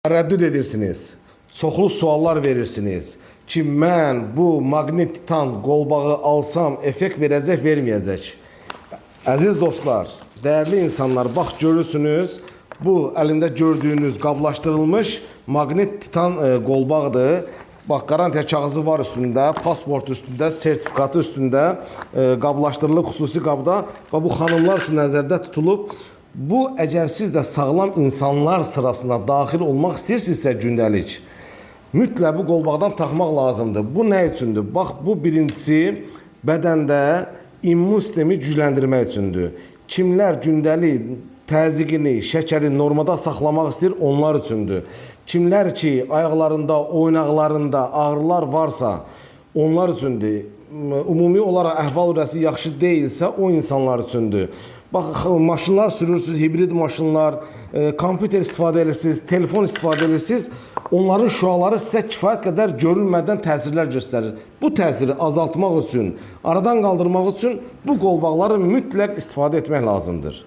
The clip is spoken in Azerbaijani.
Tərəddüd edirsiniz, çoxlu suallar verirsiniz ki, mən bu maqnit titan qolbağı alsam effekt verəcək, verməyəcək. Əziz dostlar, dəyərli insanlar, bax görürsünüz, bu əlində gördüyünüz qablaşdırılmış maqnit titan qolbaqdır. Bax, qarantiya kağızı var üstündə, pasport üstündə, sertifikatı üstündə, qablaşdırılıb xüsusi qabda və bu xanımlar üçün nəzərdə tutulub. Bu, əgər siz də sağlam insanlar sırasına daxil olmaq istəyirsinizsə gündəlik, mütləq bu qolbaqdan taxmaq lazımdır. Bu nə üçündür? Bax, bu birincisi bədəndə immun sistemi gücləndirmək üçündür. Kimlər gündəlik təzyiqini, şəkəri normada saxlamaq istəyir, onlar üçündür. Kimlər ki, ayaqlarında, oynaqlarında ağrılar varsa, onlar üçündür. Ümumi olaraq əhval-ruhiyyəsi yaxşı deyilsə, o insanlar üçündür. Bax, maşınlar sürürsünüz, hibrid maşınlar, kompüter istifadə edirsiniz, telefon istifadə edirsiniz. Onların şüaları sizə kifayət qədər görülmədən təsirlər göstərir. Bu təsiri azaltmaq üçün, aradan qaldırmaq üçün bu qolbaqları mütləq istifadə etmək lazımdır.